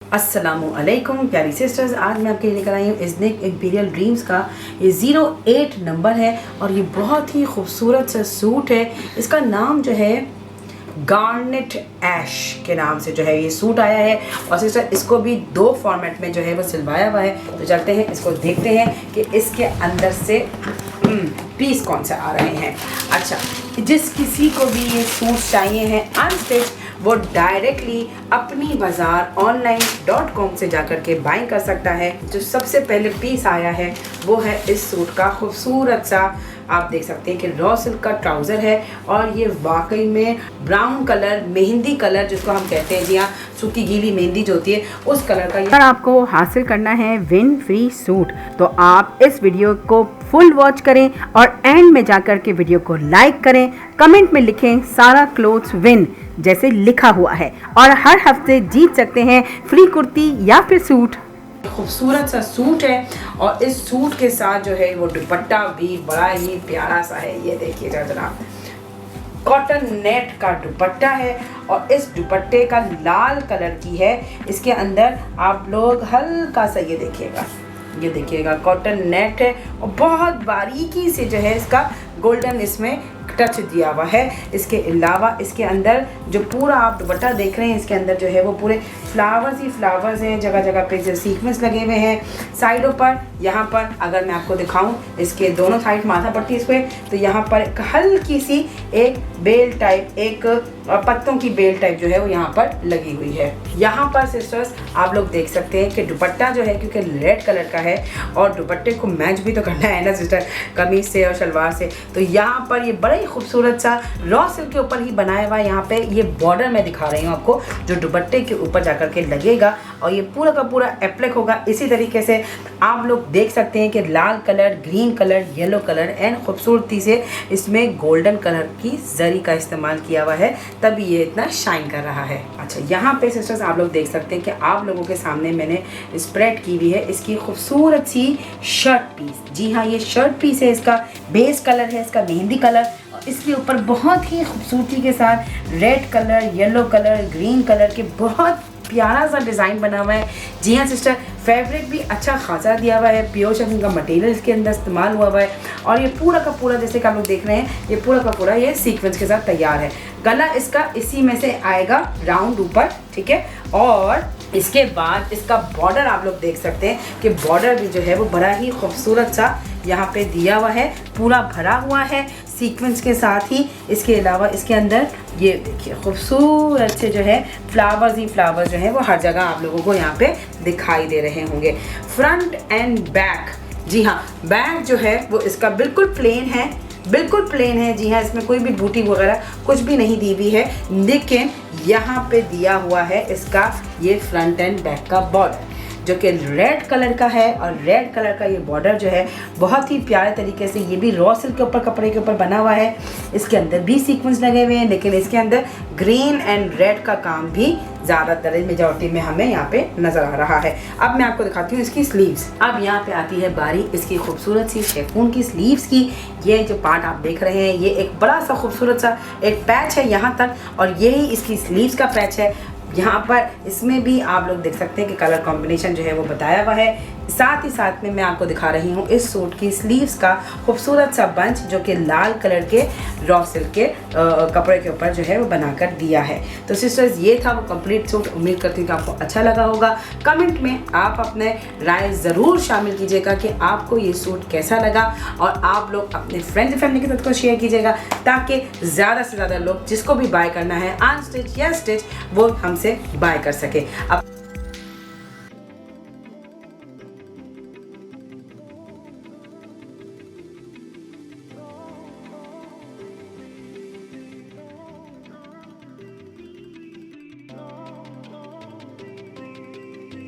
अस्सलामुअलैकुम प्यारी सिस्टर्स, आज मैं आपके लिए लेकर आई हूँ इज़निक इंपीरियल ड्रीम्स का ये 08 नंबर है और ये बहुत ही खूबसूरत सा सूट है। इसका नाम जो है गार्नेट ऐश के नाम से जो है ये सूट आया है और सिस्टर इसको भी दो फॉर्मेट में जो है वो सिलवाया हुआ है। तो चलते हैं इसको देखते हैं कि इसके अंदर से पीस कौन से आ रहे हैं। अच्छा, जिस किसी को भी ये सूट चाहिए हैं अनस्टिच वो डायरेक्टली अपनी बाज़ार online.com से जाकर के बाइंग कर सकता है। जो सबसे पहले पीस आया है वो है इस सूट का खूबसूरत सा, आप देख सकते हैं कि रॉ सिल्क का ट्राउज़र है और ये वाकई में ब्राउन कलर, मेहंदी कलर जिसको हम कहते हैं, जी हाँ, सूखी गीली मेहंदी जो होती है उस कलर का। अगर आपको हासिल करना है विन फ्री सूट तो आप इस वीडियो को फुल वॉच करें और एंड में जाकर के वीडियो को लाइक करें, कमेंट में लिखें सारा क्लोथ्स विन जैसे लिखा हुआ है और हर हफ्ते जीत सकते हैं फ्री कुर्ती या फिर सूट। खूबसूरत सा सूट है और इस सूट के साथ जो है वो दुपट्टा भी बड़ा ही प्यारा सा है। ये देखिए जनाब, कॉटन नेट का दुपट्टा है और इस दुपट्टे का लाल कलर की है। इसके अंदर आप लोग हल्का सा ये देखिएगा कॉटन नेट है और बहुत बारीकी से जो है इसका गोल्डन इसमें टच दिया हुआ है। इसके अलावा इसके अंदर जो पूरा आप दुपट्टा देख रहे हैं इसके अंदर जो है वो पूरे फ्लावर्स ही फ्लावर्स हैं, जगह जगह पे जो सीक्वेंस लगे हुए हैं साइडों पर। यहाँ पर अगर मैं आपको दिखाऊं इसके दोनों साइड माथा पट्टी इस पर, तो यहाँ पर एक हल्की सी एक बेल टाइप, एक पत्तों की बेल टाइप जो है वो यहाँ पर लगी हुई है। यहाँ पर सिस्टर्स आप लोग देख सकते हैं कि दुपट्टा जो है क्योंकि रेड कलर का है और दुपट्टे को मैच भी तो करना है ना सिस्टर, कमीज से और शलवार से। तो यहाँ पर ये बड़ा ही खूबसूरत सा रॉ सिल्क के ऊपर ही बनाया हुआ है। यहाँ पे ये बॉर्डर मैं दिखा रही हूँ आपको जो दुपट्टे के ऊपर जाकर के लगेगा और ये पूरा का पूरा एप्लिक होगा। इसी तरीके से आप लोग देख सकते हैं कि लाल colour, green colour, yellow colour and खूबसूरती से इसमें गोल्डन कलर की जरी का इस्तेमाल किया हुआ है, तभी ये इतना शाइन कर रहा है। अच्छा, यहाँ पे सिस्टर्स आप लोग देख सकते हैं कि आप लोगों के सामने मैंने स्प्रेड की हुई है इसकी खूबसूरत सी शर्ट पीस। जी हाँ, ये शर्ट पीस है, इसका बेस कलर है इसका मेहंदी कलर। इसके ऊपर बहुत ही खूबसूरती के साथ red colour, yellow colour, green colour के बहुत प्यारा सा डिज़ाइन बना हुआ है। जी हाँ सिस्टर, फैब्रिक भी अच्छा खासा दिया हुआ है, प्योर शिफॉन का मटेरियल इसके अंदर इस्तेमाल हुआ हुआ है और ये पूरा का पूरा जैसे कि आप लोग देख रहे हैं ये पूरा का पूरा ये सीक्वेंस के साथ तैयार है। गला इसका इसी में से आएगा राउंड ऊपर, ठीक है। और इसके बाद इसका बॉर्डर आप लोग देख सकते हैं कि बॉर्डर भी जो है वो बड़ा ही खूबसूरत सा यहाँ पे दिया हुआ है, पूरा भरा हुआ है सीक्वेंस के साथ ही। इसके अलावा इसके अंदर ये देखिए खूबसूरत से जो है फ्लावर्स ही फ्लावर्स जो है वो हर जगह आप लोगों को यहाँ पे दिखाई दे रहे होंगे। फ्रंट एंड बैक, जी हाँ, बैक जो है वो इसका बिल्कुल प्लेन है, बिल्कुल प्लेन है। जी हाँ, इसमें कोई भी बूटी वगैरह कुछ भी नहीं दी हुई है, लेकिन यहाँ पे दिया हुआ है इसका ये फ्रंट एंड बैक का बॉर्डर जो कि रेड कलर का है और रेड कलर का ये बॉर्डर जो है बहुत ही प्यारे तरीके से ये भी रॉ सिल्क के ऊपर कपड़े के ऊपर बना हुआ है। इसके अंदर भी सीक्वेंस लगे हुए हैं, लेकिन इसके अंदर ग्रीन एंड रेड का काम भी ज़्यादातर मेजॉरिटी में हमें यहाँ पे नज़र आ रहा है। अब मैं आपको दिखाती हूँ इसकी स्लीव्स। अब यहाँ पे आती है बारी इसकी खूबसूरत सी शिफॉन की स्लीव्स की। ये जो पार्ट आप देख रहे हैं ये एक बड़ा सा खूबसूरत सा एक पैच है यहाँ तक और यही इसकी स्लीव्स का पैच है। यहाँ पर इसमें भी आप लोग देख सकते हैं कि कलर कॉम्बिनेशन जो है वो बताया हुआ है। साथ ही साथ में मैं आपको दिखा रही हूँ इस सूट की स्लीव्स का खूबसूरत सा बंच जो कि लाल कलर के रॉ सिल्क के कपड़े के ऊपर जो है वो बनाकर दिया है। तो सिस्टर्स ये था वो कंप्लीट सूट। उम्मीद करती हूँ कि आपको अच्छा लगा होगा। कमेंट में आप अपने राय ज़रूर शामिल कीजिएगा कि आपको ये सूट कैसा लगा और आप लोग अपने फ्रेंड्स एंड फैमिली के साथ को शेयर कीजिएगा ताकि ज़्यादा से ज़्यादा लोग जिसको भी बाय करना है अनस्टिच या स्टिच वो हमसे बाय कर सके। अब